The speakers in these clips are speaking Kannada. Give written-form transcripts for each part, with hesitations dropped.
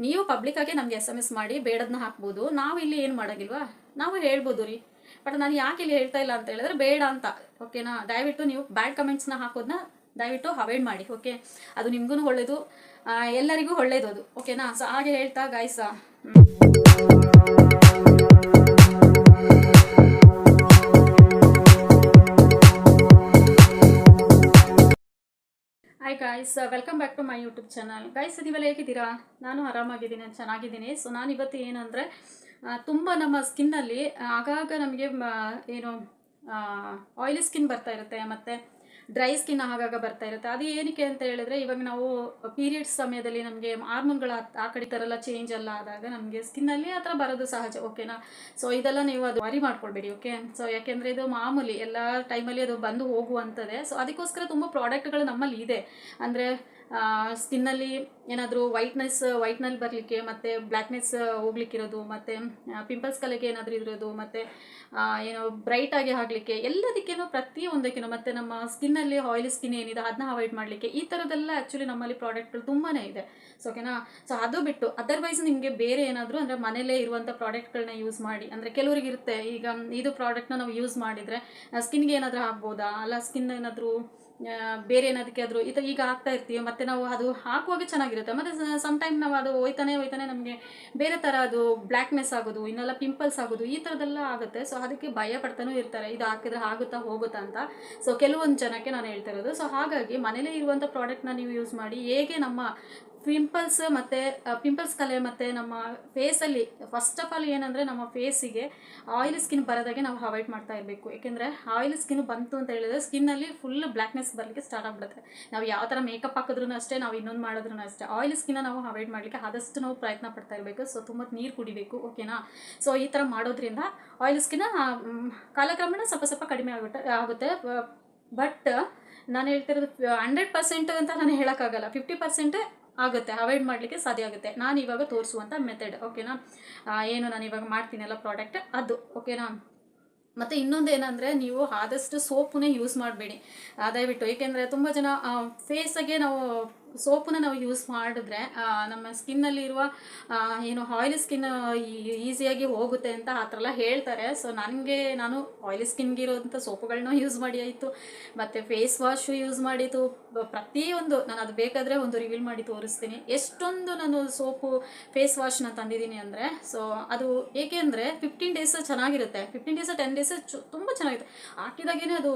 ನೀವು ಪಬ್ಲಿಕ್ಕಾಗಿ ನಮಗೆ SMS ಮಾಡಿ ಬೇಡದನ್ನ ಹಾಕ್ಬೋದು. ನಾವು ಇಲ್ಲಿ ಏನು ಮಾಡೋಂಗಿಲ್ವಾ, ನಾವು ಹೇಳ್ಬೋದು ರೀ. ಬಟ್ ನಾನು ಯಾಕೆ ಇಲ್ಲಿ ಹೇಳ್ತಾ ಇಲ್ಲ ಅಂತ ಹೇಳಿದ್ರೆ ಬೇಡ ಅಂತ, ಓಕೆನಾ. ದಯವಿಟ್ಟು ನೀವು ಬ್ಯಾಡ್ ಕಮೆಂಟ್ಸ್ನ ಹಾಕೋದನ್ನ ದಯವಿಟ್ಟು ಅವಾಯ್ಡ್ ಮಾಡಿ, ಓಕೆ. ಅದು ನಿಮಗೂ ಒಳ್ಳೇದು, ಎಲ್ಲರಿಗೂ ಒಳ್ಳೇದು ಅದು, ಓಕೆನಾ. ಸೊ ಹಾಗೆ ಹೇಳ್ತಾ guys, hi guys, welcome back to my YouTube channel. Guys, ನೀವೆಲ್ಲ ಹೇಗಿದ್ದೀರಾ? ನಾನು ಆರಾಮಾಗಿದ್ದೀನಿ, ಚೆನ್ನಾಗಿದ್ದೀನಿ. ಸೊ ನಾನು ಇವತ್ತು ಏನಂದರೆ, ತುಂಬ ನಮ್ಮ ಸ್ಕಿನ್ನಲ್ಲಿ ಆಗಾಗ ನಮಗೆ ಏನು ಆಯಿಲಿ ಸ್ಕಿನ್ ಬರ್ತಾ ಇರುತ್ತೆ, ಮತ್ತು ಡ್ರೈ ಸ್ಕಿನ್ ಆಗಾಗ ಬರ್ತಾ ಇರುತ್ತೆ. ಅದು ಏನಕ್ಕೆ ಅಂತ ಹೇಳಿದ್ರೆ, ಇವಾಗ ನಾವು ಪೀರಿಯಡ್ಸ್ ಸಮಯದಲ್ಲಿ ನಮಗೆ ಹಾರ್ಮೋನ್ಗಳ ಆ ಕಡೆ ಥರ ಎಲ್ಲ ಚೇಂಜ್ ಎಲ್ಲ ಆದಾಗ ನಮಗೆ ಸ್ಕಿನ್ನಲ್ಲಿ ಆ ಥರ ಬರೋದು ಸಹಜ, ಓಕೆನಾ. ಸೊ ಇದೆಲ್ಲ ನೀವು ಅದು ವರಿ ಮಾಡ್ಕೊಳ್ಬೇಡಿ, ಓಕೆ. ಸೊ ಯಾಕೆಂದರೆ ಇದು ಮಾಮೂಲಿ, ಎಲ್ಲ ಟೈಮಲ್ಲಿ ಅದು ಬಂದು ಹೋಗುವಂಥದ್ದೇ. ಸೊ ಅದಕ್ಕೋಸ್ಕರ ತುಂಬ ಪ್ರಾಡಕ್ಟ್ಗಳು ನಮ್ಮಲ್ಲಿ ಇದೆ. ಅಂದರೆ ಸ್ಕಿನ್ನಲ್ಲಿ ಏನಾದರೂ ವೈಟ್ನಲ್ಲಿ ಬರಲಿಕ್ಕೆ, ಮತ್ತು ಬ್ಲ್ಯಾಕ್ನೆಸ್ ಹೋಗ್ಲಿಕ್ಕಿರೋದು, ಮತ್ತು ಪಿಂಪಲ್ಸ್ ಕಲೆಗೆ ಏನಾದರೂ ಇರೋದು, ಮತ್ತು ಏನೋ ಬ್ರೈಟಾಗಿ ಆಗಲಿಕ್ಕೆ, ಎಲ್ಲದಕ್ಕೇನೋ ಪ್ರತಿಯೊಂದಕ್ಕೇನೋ, ಮತ್ತು ನಮ್ಮ ಸ್ಕಿನ್ನಲ್ಲಿ ಆಯಿಲಿ ಸ್ಕಿನ್ ಏನಿದೆ ಅದನ್ನ ಅವಾಯ್ಡ್ ಮಾಡಲಿಕ್ಕೆ, ಈ ಥರದ್ದೆಲ್ಲ ಆ್ಯಕ್ಚುಲಿ ನಮ್ಮಲ್ಲಿ ಪ್ರಾಡಕ್ಟ್ಗಳು ತುಂಬಾ ಇದೆ. ಸೊ ಓಕೆನಾ. ಸೊ ಅದು ಬಿಟ್ಟು ಅದರ್ವೈಸ್ ನಿಮಗೆ ಬೇರೆ ಏನಾದರೂ ಅಂದರೆ ಮನೇಲೇ ಇರುವಂಥ ಪ್ರಾಡಕ್ಟ್ಗಳನ್ನ ಯೂಸ್ ಮಾಡಿ. ಅಂದರೆ ಕೆಲವರಿಗೆ ಇರುತ್ತೆ, ಈಗ ಇದು ಪ್ರಾಡಕ್ಟ್ನ ನಾವು ಯೂಸ್ ಮಾಡಿದರೆ ಸ್ಕಿನ್ಗೆ ಏನಾದರೂ ಆಗ್ಬೋದಾ, ಅಲ್ಲ ಸ್ಕಿನ್ ಏನಾದರೂ ಬೇರೆ ಏನಾದಕ್ಕೆ ಆದರೂ ಈಗ ಹಾಕ್ತಾ ಇರ್ತೀವಿ, ಮತ್ತು ನಾವು ಅದು ಹಾಕುವಾಗ ಚೆನ್ನಾಗಿರುತ್ತೆ, ಮತ್ತು ಸಮ್ಟೈಮ್ ನಾವು ಅದು ಹೋಯ್ತಾನೆ ನಮಗೆ ಬೇರೆ ಥರ ಅದು ಬ್ಲ್ಯಾಕ್ನೆಸ್ ಆಗೋದು, ಇನ್ನೆಲ್ಲ ಪಿಂಪಲ್ಸ್ ಆಗೋದು, ಈ ಥರದ್ದೆಲ್ಲ ಆಗುತ್ತೆ. ಸೊ ಅದಕ್ಕೆ ಭಯ ಪಡ್ತಾನೂ ಇರ್ತಾರೆ, ಇದು ಹಾಕಿದ್ರೆ ಆಗುತ್ತಾ ಹೋಗುತ್ತಾ ಅಂತ. ಸೊ ಕೆಲವೊಂದು ಜನಕ್ಕೆ ನಾನು ಹೇಳ್ತಾ ಇರೋದು. ಸೊ ಹಾಗಾಗಿ ಮನೇಲೇ ಇರುವಂಥ ಪ್ರಾಡಕ್ಟ್ನ ನೀವು ಯೂಸ್ ಮಾಡಿ. ಹೇಗೆ ನಮ್ಮ ಪಿಂಪಲ್ಸ್ ಮತ್ತು ಪಿಂಪಲ್ಸ್ ಕಲೆ ಮತ್ತು ನಮ್ಮ ಫೇಸಲ್ಲಿ ಫಸ್ಟ್ ಆಫ್ ಆಲ್ ಏನಂದರೆ, ನಮ್ಮ ಫೇಸಿಗೆ ಆಯಿಲಿ ಸ್ಕಿನ್ ಬರೋದಾಗೆ ನಾವು ಅವಾಯ್ಡ್ ಮಾಡ್ತಾ ಇರಬೇಕು. ಏಕೆಂದರೆ ಆಯಿಲಿ ಸ್ಕಿನ್ ಬಂತು ಅಂತ ಹೇಳಿದ್ರೆ ಸ್ಕಿನ್ನಲ್ಲಿ ಫುಲ್ ಬ್ಲ್ಯಾಕ್ನೆಸ್ ಬರಲಿಕ್ಕೆ ಸ್ಟಾರ್ಟ್ ಆಗಿಬಿಡುತ್ತೆ. ನಾವು ಯಾವ ಥರ ಮೇಕಪ್ ಹಾಕಿದ್ರೂ ಅಷ್ಟೇ, ನಾವು ಇನ್ನೊಂದು ಮಾಡಿದ್ರೂ ಅಷ್ಟೇ, ಆಯಿಲಿ ಸ್ಕಿನ್ನ ನಾವು ಅವಾಯ್ಡ್ ಮಾಡಲಿಕ್ಕೆ ಆದಷ್ಟು ನಾವು ಪ್ರಯತ್ನ ಪಡ್ತಾ ಇರಬೇಕು. ಸೊ ತುಂಬ ನೀರು ಕುಡಿಬೇಕು, ಓಕೆನಾ. ಸೊ ಈ ಥರ ಮಾಡೋದ್ರಿಂದ ಆಯಿಲಿ ಸ್ಕಿನ್ನ ಕಾಲಕ್ರಮೇಣ ಸ್ವಲ್ಪ ಕಡಿಮೆ ಆಗುತ್ತೆ. ಬಟ್ ನಾನು ಹೇಳ್ತಿರೋದು 100% ಅಂತ ನಾನು ಹೇಳೋಕ್ಕಾಗಲ್ಲ, 50% ಆಗುತ್ತೆ, ಅವಾಯ್ಡ್ ಮಾಡಲಿಕ್ಕೆ ಸಾಧ್ಯ ಆಗುತ್ತೆ. ನಾನು ಇವಾಗ ತೋರಿಸುವಂಥ ಮೆಥಡ್, ಓಕೆನಾ. ಏನು ನಾನು ಇವಾಗ ಮಾಡ್ತೀನಲ್ಲ ಪ್ರಾಡಕ್ಟ್ ಅದು, ಓಕೆನಾ. ಮತ್ತು ಇನ್ನೊಂದು ಏನಂದರೆ, ನೀವು ಆದಷ್ಟು ಸೋಪನ್ನೇ ಯೂಸ್ ಮಾಡಬೇಡಿ ದಯವಿಟ್ಟು. ಏಕೆಂದರೆ ತುಂಬ ಜನ ಫೇಸಿಗೆ ನಾವು ಸೋಪನ್ನ ನಾವು ಯೂಸ್ ಮಾಡಿದ್ರೆ ನಮ್ಮ ಸ್ಕಿನ್ನಲ್ಲಿ ಇರುವ ಏನು ಆಯಿಲಿ ಸ್ಕಿನ್ ಈಸಿಯಾಗಿ ಹೋಗುತ್ತೆ ಅಂತ ಆ ಥರ ಎಲ್ಲ ಹೇಳ್ತಾರೆ. ಸೊ ನಾನು ಆಯಿಲಿ ಸ್ಕಿನ್ಗೆ ಇರೋಂಥ ಸೋಪುಗಳನ್ನ ಯೂಸ್ ಮಾಡಿ ಆಯಿತು, ಮತ್ತು ಫೇಸ್ ವಾಶು ಯೂಸ್ ಮಾಡಿತು, ಪ್ರತಿಯೊಂದು ನಾನು ಅದು ಬೇಕಾದರೆ ಒಂದು ರಿವೀಲ್ ಮಾಡಿ ತೋರಿಸ್ತೀನಿ. ಎಷ್ಟೊಂದು ನಾನು ಸೋಪು ಫೇಸ್ ವಾಶ್ನ ತಂದಿದ್ದೀನಿ ಅಂದರೆ, ಸೊ ಅದು ಏಕೆ ಅಂದರೆ 15 ಡೇಸ್ ಚೆನ್ನಾಗಿರುತ್ತೆ, 15 ಡೇಸ್ 10 ಡೇಸ್ ತುಂಬ ಚೆನ್ನಾಗಿರುತ್ತೆ. ಹಾಕಿದಾಗೇ ಅದು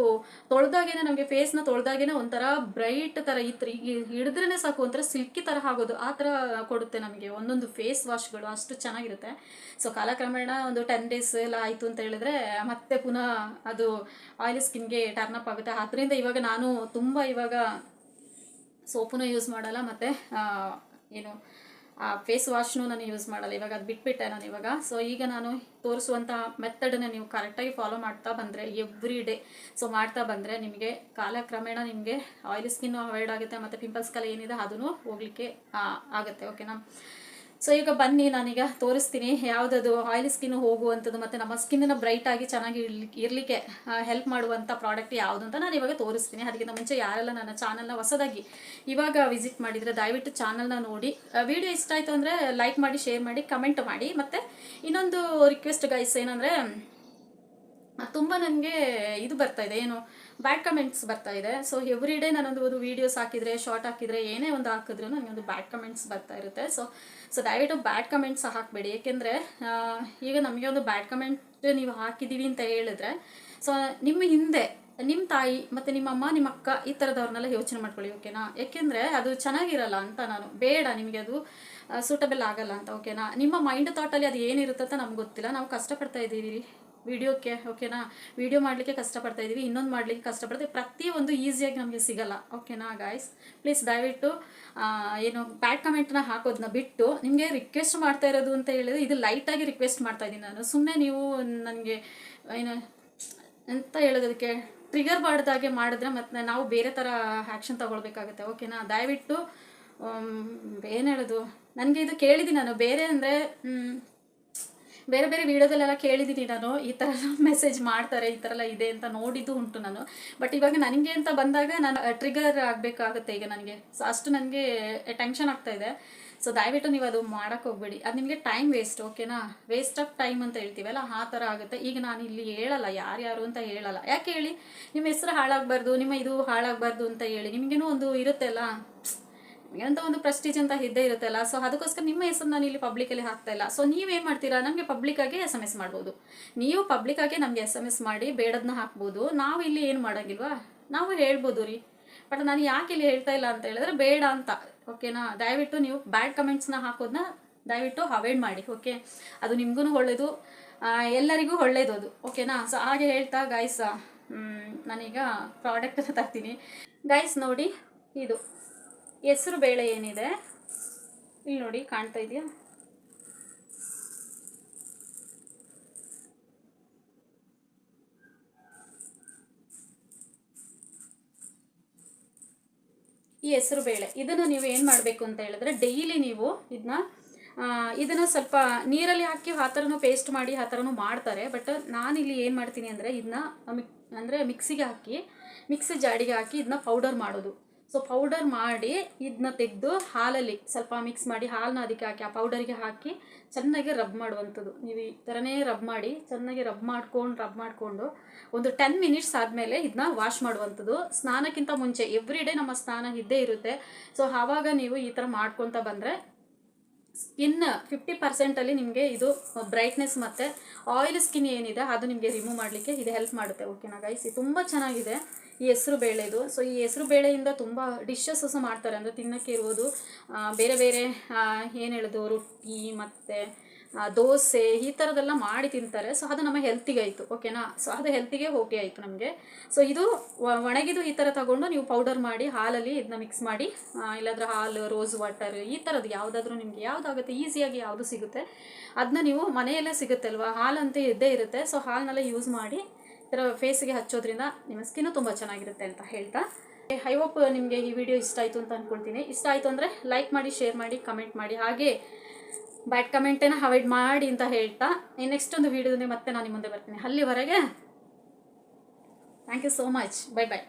ತೊಳೆದಾಗೇ ನಮಗೆ ಫೇಸ್ನ ತೊಳೆದಾಗೇ ಒಂಥರ ಬ್ರೈಟ್ ಥರ ಹಿಡಿದ್ರೇ ಸಾಕು, ಒಂಥರ ಸಿಲ್ಕಿ ಥರ ಆಗೋದು, ಆ ಥರ ಕೊಡುತ್ತೆ ನಮಗೆ ಒಂದೊಂದು ಫೇಸ್ ವಾಶ್ಗಳು, ಅಷ್ಟು ಚೆನ್ನಾಗಿರುತ್ತೆ. ಸೊ ಕಾಲಕ್ರಮೇಣ ಒಂದು 10 ಡೇಸ್ ಎಲ್ಲ ಆಯಿತು ಅಂತ ಹೇಳಿದ್ರೆ ಮತ್ತೆ ಪುನಃ ಅದು ಆಯಿಲಿ ಸ್ಕಿನ್ಗೆ ಟರ್ನಪ್ ಆಗುತ್ತೆ. ಅದರಿಂದ ಇವಾಗ ನಾನು ತುಂಬ ಇವಾಗ ಸೋಪನ್ನು ಯೂಸ್ ಮಾಡಲ್ಲ, ಮತ್ತು ಏನು ಫೇಸ್ ವಾಶ್ನೂ ನಾನು ಯೂಸ್ ಮಾಡಲ್ಲ ಇವಾಗ, ಅದು ಬಿಟ್ಬಿಟ್ಟೆ ನಾನು ಇವಾಗ. ಸೊ ಈಗ ನಾನು ತೋರಿಸುವಂಥ ಮೆಥಡನ್ನ ನೀವು ಕರೆಕ್ಟಾಗಿ ಫಾಲೋ ಮಾಡ್ತಾ ಬಂದರೆ, ಎವ್ರಿ ಡೇ ಸೊ ಮಾಡ್ತಾ ಬಂದರೆ, ನಿಮಗೆ ಕಾಲಕ್ರಮೇಣ ನಿಮಗೆ ಆಯಿಲಿ ಸ್ಕಿನ್ನು ಅವಾಯ್ಡ್ ಆಗುತ್ತೆ, ಮತ್ತು ಪಿಂಪಲ್ಸ್ ಕಲೆ ಏನಿದೆ ಅದನ್ನು ಹೋಗಲಿಕ್ಕೆ ಆಗುತ್ತೆ, ಓಕೆನಾ. ಸೊ ಈಗ ಬನ್ನಿ, ನಾನೀಗ ತೋರಿಸ್ತೀನಿ ಯಾವುದದು ಆಯಿಲಿ ಸ್ಕಿನ್ ಹೋಗುವಂಥದ್ದು, ಮತ್ತು ನಮ್ಮ ಸ್ಕಿನ್ನನ್ನು ಬ್ರೈಟಾಗಿ ಚೆನ್ನಾಗಿ ಇರಲಿಕ್ಕೆ ಹೆಲ್ಪ್ ಮಾಡುವಂಥ ಪ್ರಾಡಕ್ಟ್ ಯಾವುದು ಅಂತ ನಾನು ಇವಾಗ ತೋರಿಸ್ತೀನಿ. ಅದಕ್ಕಿಂತ ಮುಂಚೆ ಯಾರೆಲ್ಲ ನನ್ನ ಚಾನಲ್ನ ಹೊಸದಾಗಿ ಇವಾಗ ವಿಸಿಟ್ ಮಾಡಿದರೆ ದಯವಿಟ್ಟು ಚಾನಲ್ನ ನೋಡಿ, ವಿಡಿಯೋ ಇಷ್ಟ ಆಯಿತು ಅಂದರೆ ಲೈಕ್ ಮಾಡಿ, ಶೇರ್ ಮಾಡಿ, ಕಮೆಂಟ್ ಮಾಡಿ. ಮತ್ತು ಇನ್ನೊಂದು ರಿಕ್ವೆಸ್ಟ್ ಗೈಸ್ ಏನಂದರೆ, ತುಂಬ ನನಗೆ ಇದು ಬರ್ತಾಯಿದೆ, ಏನು ಬ್ಯಾಡ್ ಕಮೆಂಟ್ಸ್ ಬರ್ತಾಯಿದೆ. ಸೊ ಎವ್ರಿ ಡೇ ನಾನೊಂದು ವೀಡಿಯೋಸ್ ಹಾಕಿದರೆ, ಶಾರ್ಟ್ ಹಾಕಿದರೆ, ಏನೇ ಒಂದು ಹಾಕಿದ್ರೂ ನನಗೊಂದು ಬ್ಯಾಡ್ ಕಮೆಂಟ್ಸ್ ಬರ್ತಾ ಇರುತ್ತೆ. ಸೊ ದಯವಿಟ್ಟು ಬ್ಯಾಡ್ ಕಮೆಂಟ್ಸ್ ಹಾಕಬೇಡಿ. ಏಕೆಂದರೆ ಈಗ ನಮಗೆ ಒಂದು ಬ್ಯಾಡ್ ಕಮೆಂಟ್ ನೀವು ಹಾಕಿದ್ದೀವಿ ಅಂತ ಹೇಳಿದ್ರೆ, ಸೊ ನಿಮ್ಮ ಹಿಂದೆ ನಿಮ್ಮ ತಾಯಿ ಮತ್ತು ನಿಮ್ಮ ಅಮ್ಮ, ನಿಮ್ಮ ಅಕ್ಕ, ಈ ಥರದವ್ರನ್ನೆಲ್ಲ ಯೋಚನೆ ಮಾಡ್ಕೊಳ್ಳಿ, ಓಕೆನಾ. ಏಕೆಂದರೆ ಅದು ಚೆನ್ನಾಗಿರಲ್ಲ ಅಂತ, ನಾನು ಬೇಡ, ನಿಮಗೆ ಅದು ಸೂಟಬಲ್ ಆಗಲ್ಲ ಅಂತ, ಓಕೆನಾ. ನಿಮ್ಮ ಮೈಂಡ್ ಥಾಟಲ್ಲಿ ಅದು ಏನಿರುತ್ತೆ ಅಂತ ನಮ್ಗೆ ಗೊತ್ತಿಲ್ಲ. ನಾವು ಕಷ್ಟಪಡ್ತಾ ಇದ್ದೀವಿ ವಿಡಿಯೋಕ್ಕೆ, ಓಕೆನಾ. ವಿಡಿಯೋ ಮಾಡಲಿಕ್ಕೆ ಕಷ್ಟಪಡ್ತಾ ಇದ್ದೀವಿ, ಇನ್ನೊಂದು ಮಾಡಲಿಕ್ಕೆ ಕಷ್ಟಪಡ್ತೀವಿ, ಪ್ರತಿಯೊಂದು ಈಸಿಯಾಗಿ ನಮಗೆ ಸಿಗಲ್ಲ, ಓಕೆನಾ ಗಾಯ್ಸ್. ಪ್ಲೀಸ್ ದಯವಿಟ್ಟು ಏನು ಬ್ಯಾಡ್ ಕಮೆಂಟ್ನ ಹಾಕೋದನ್ನ ಬಿಟ್ಟು, ನಿಮಗೆ ರಿಕ್ವೆಸ್ಟ್ ಮಾಡ್ತಾ ಇರೋದು ಅಂತ ಹೇಳಿದ್ರೆ, ಇದು ಲೈಟಾಗಿ ರಿಕ್ವೆಸ್ಟ್ ಮಾಡ್ತಾ ಇದ್ದೀನಿ ನಾನು. ಸುಮ್ಮನೆ ನೀವು ನನಗೆ ಏನು ಅಂತ ಹೇಳೋದಕ್ಕೆ ಟ್ರಿಗರ್ ಮಾಡ್ದಾಗೆ ಮಾಡಿದ್ರೆ ಮತ್ತು ನಾವು ಬೇರೆ ಥರ ಆ್ಯಕ್ಷನ್ ತೊಗೊಳ್ಬೇಕಾಗುತ್ತೆ, ಓಕೆನಾ. ದಯವಿಟ್ಟು ಏನು ಹೇಳೋದು, ನನಗೆ ಇದು ಕೇಳಿದ್ದೀನಿ ನಾನು, ಬೇರೆ ಅಂದರೆ ಬೇರೆ ವೀಡಿಯೋದಲ್ಲೆಲ್ಲ ಕೇಳಿದ್ದೀನಿ ನಾನು, ಈ ಥರ ಮೆಸೇಜ್ ಮಾಡ್ತಾರೆ, ಈ ಥರ ಎಲ್ಲ ಇದೆ ಅಂತ ನೋಡಿದ್ದು ಉಂಟು ನಾನು. ಬಟ್ ಇವಾಗ ನನಗೆ ಅಂತ ಬಂದಾಗ ನಾನು ಟ್ರಿಗರ್ ಆಗಬೇಕಾಗುತ್ತೆ ಈಗ ನನಗೆ. ಸೊ ಅಷ್ಟು ನನಗೆ ಟೆನ್ಷನ್ ಆಗ್ತಾಯಿದೆ. ಸೊ ದಯವಿಟ್ಟು ನೀವು ಅದು ಮಾಡೋಕ್ಕೆ ಹೋಗ್ಬೇಡಿ, ಅದು ನಿಮಗೆ ಟೈಮ್ ವೇಸ್ಟ್, ಓಕೆನಾ. ವೇಸ್ಟ್ ಆಫ್ ಟೈಮ್ ಅಂತ ಹೇಳ್ತೀವಲ್ಲ ಆ ಥರ ಆಗುತ್ತೆ. ಈಗ ನಾನು ಇಲ್ಲಿ ಹೇಳಲ್ಲ ಯಾರ್ಯಾರು ಅಂತ ಹೇಳಲ್ಲ, ಯಾಕೆ ಹೇಳಿ, ನಿಮ್ಮ ಹೆಸರು ಹಾಳಾಗಬಾರ್ದು, ನಿಮ್ಮ ಇದು ಹಾಳಾಗಬಾರ್ದು ಅಂತ ಹೇಳಿ, ನಿಮಗೇನೋ ಒಂದು ಇರುತ್ತೆ ಅಲ್ಲ, ಅಂತ ಒಂದು ಪ್ರೆಸ್ಟೀಜ್ ಅಂತ ಇದ್ದೇ ಇರುತ್ತಲ್ಲ. ಸೊ ಅದಕ್ಕೋಸ್ಕರ ನಿಮ್ಮ ಹೆಸರು ನಾನು ಇಲ್ಲಿ ಪಬ್ಲಿಕಲ್ಲಿ ಹಾಕ್ತಾ ಇಲ್ಲ. ಸೊ ನೀವೇನು ಮಾಡ್ತೀರಾ, ನಮಗೆ ಪಬ್ಲಿಕ್ಕಾಗಿ SMS ಮಾಡ್ಬೋದು, ನೀವು ಪಬ್ಲಿಕ್ಕಾಗಿ ನಮಗೆ SMS ಮಾಡಿ ಬೇಡದನ್ನ ಹಾಕ್ಬೋದು. ನಾವು ಇಲ್ಲಿ ಏನು ಮಾಡೋಂಗಿಲ್ವಾ, ನಾವು ಹೇಳ್ಬೋದು ರೀ. ಬಟ್ ನಾನು ಯಾಕೆ ಇಲ್ಲಿ ಹೇಳ್ತಾ ಇಲ್ಲ ಅಂತ ಹೇಳಿದ್ರೆ ಬೇಡ ಅಂತ, ಓಕೆನಾ. ದಯವಿಟ್ಟು ನೀವು ಬ್ಯಾಡ್ ಕಮೆಂಟ್ಸ್ನ ಹಾಕೋದನ್ನ ದಯವಿಟ್ಟು ಅವಾಯ್ಡ್ ಮಾಡಿ, ಓಕೆ. ಅದು ನಿಮಗೂ ಒಳ್ಳೆಯದು, ಎಲ್ಲರಿಗೂ ಒಳ್ಳೇದು ಅದು, ಓಕೆನಾ. ಸೊ ಹಾಗೆ ಹೇಳ್ತಾ ಗೈಸ್, ನಾನೀಗ ಪ್ರಾಡಕ್ಟನ್ನು ತರ್ತೀನಿ ಗೈಸ್. ನೋಡಿ, ಇದು ಹೆಸರು ಬೇಳೆ ಏನಿದೆ ಇಲ್ಲಿ ನೋಡಿ, ಕಾಣ್ತಾ ಇದೆಯಾ, ಈ ಹೆಸರು ಬೇಳೆ ಇದನ್ನು ನೀವು ಏನು ಮಾಡಬೇಕು ಅಂತ ಹೇಳಿದ್ರೆ, ಡೈಲಿ ನೀವು ಇದನ್ನು ಸ್ವಲ್ಪ ನೀರಲ್ಲಿ ಹಾಕಿ ಆ ಥರನೂ ಪೇಸ್ಟ್ ಮಾಡಿ ಆ ಥರನೂ ಮಾಡ್ತಾರೆ. ಬಟ್ ನಾನಿಲ್ಲಿ ಏನು ಮಾಡ್ತೀನಿ ಅಂದರೆ, ಇದನ್ನ ಮಿಕ್ಸಿಗೆ ಹಾಕಿ, ಮಿಕ್ಸಿ ಜಾಡಿಗೆ ಹಾಕಿ ಇದನ್ನ ಪೌಡರ್ ಮಾಡೋದು. ಸೊ ಪೌಡರ್ ಮಾಡಿ ಇದನ್ನ ತೆಗೆದು ಹಾಲಲ್ಲಿ ಸ್ವಲ್ಪ ಮಿಕ್ಸ್ ಮಾಡಿ, ಹಾಲನ್ನ ಅದಕ್ಕೆ ಹಾಕಿ ಆ ಪೌಡರಿಗೆ ಹಾಕಿ ಚೆನ್ನಾಗಿ ರಬ್ ಮಾಡುವಂಥದ್ದು. ನೀವು ಈ ಥರನೇ ರಬ್ ಮಾಡಿ ಚೆನ್ನಾಗಿ ರಬ್ ಮಾಡಿಕೊಂಡು ಒಂದು 10 ಮಿನಿಟ್ಸ್ ಆದಮೇಲೆ ಇದನ್ನ ವಾಶ್ ಮಾಡುವಂಥದ್ದು. ಸ್ನಾನಕ್ಕಿಂತ ಮುಂಚೆ ಎವ್ರಿ ಡೇ ನಮ್ಮ ಸ್ನಾನ ಇದ್ದೇ ಇರುತ್ತೆ. ಸೊ ಆವಾಗ ನೀವು ಈ ಥರ ಮಾಡ್ಕೊತ ಬಂದರೆ ಸ್ಕಿನ್ 50% ನಿಮಗೆ ಇದು ಬ್ರೈಟ್ನೆಸ್ ಮತ್ತು ಆಯಿಲ್ ಸ್ಕಿನ್ ಏನಿದೆ ಅದು ನಿಮಗೆ ರಿಮೂವ್ ಮಾಡಲಿಕ್ಕೆ ಇದು ಹೆಲ್ಪ್ ಮಾಡುತ್ತೆ, ಓಕೆನಾ ಗೈಸ್. ಇದು ತುಂಬ ಚೆನ್ನಾಗಿದೆ ಈ ಹೆಸರು ಬೇಳೆದು. ಸೊ ಈ ಹೆಸರು ಬೇಳೆಯಿಂದ ತುಂಬ ಡಿಶಸ್ ಸಹ ಮಾಡ್ತಾರೆ, ಅಂದರೆ ತಿನ್ನೋಕ್ಕೆ ಇರುವುದು ಬೇರೆ ಬೇರೆ ಏನು ಹೇಳೋದು, ರೊಟ್ಟಿ ಮತ್ತು ದೋಸೆ ಈ ಥರದ್ದೆಲ್ಲ ಮಾಡಿ ತಿಂತಾರೆ. ಸೊ ಅದು ನಮ್ಮ ಹೆಲ್ತಿಗೆ ಆಯಿತು, ಓಕೆನಾ. ಸೊ ಅದು ಹೆಲ್ತಿಗೆ ಓಕೆ ಆಯಿತು ನಮಗೆ. ಸೊ ಇದು ಒಣಗಿದು ಈ ಥರ ತಗೊಂಡು ನೀವು ಪೌಡರ್ ಮಾಡಿ ಹಾಲಲ್ಲಿ ಇದನ್ನ ಮಿಕ್ಸ್ ಮಾಡಿ, ಇಲ್ಲಾಂದ್ರೆ ಹಾಲು, ರೋಸ್ ವಾಟರ್ ಈ ಥರದ್ದು ಯಾವುದಾದ್ರೂ ನಿಮಗೆ ಯಾವುದಾಗುತ್ತೆ ಈಸಿಯಾಗಿ ಯಾವುದು ಸಿಗುತ್ತೆ ಅದನ್ನ ನೀವು ಮನೆಯಲ್ಲೇ ಸಿಗುತ್ತೆ ಅಲ್ವಾ, ಹಾಲಂತೂ ಇದ್ದೇ ಇರುತ್ತೆ. ಸೊ ಹಾಲನ್ನೆಲ್ಲ ಯೂಸ್ ಮಾಡಿ ಈ ಥರ ಫೇಸಿಗೆ ಹಚ್ಚೋದ್ರಿಂದ ನಿಮ್ಮ ಸ್ಕಿನ್ನು ತುಂಬ ಚೆನ್ನಾಗಿರುತ್ತೆ ಅಂತ ಹೇಳ್ತಾ, ಐ ಹೋಪ್ ನಿಮಗೆ ಈ ವಿಡಿಯೋ ಇಷ್ಟ ಆಯಿತು ಅಂತ ಅಂದ್ಕೊಳ್ತೀನಿ. ಇಷ್ಟ ಆಯಿತು ಅಂದರೆ ಲೈಕ್ ಮಾಡಿ, ಶೇರ್ ಮಾಡಿ, ಕಮೆಂಟ್ ಮಾಡಿ, ಹಾಗೆ ಬ್ಯಾಡ್ ಕಮೆಂಟನ್ನು ಅವಾಯ್ಡ್ ಮಾಡಿ ಅಂತ ಹೇಳ್ತಾ, ನೆಕ್ಸ್ಟ್ ಒಂದು ವೀಡಿಯೋದಲ್ಲಿ ಮತ್ತೆ ನಾನು ನಿಮ್ಮ ಮುಂದೆ ಬರ್ತೀನಿ. ಅಲ್ಲಿವರೆಗೆ thank you so much, bye by.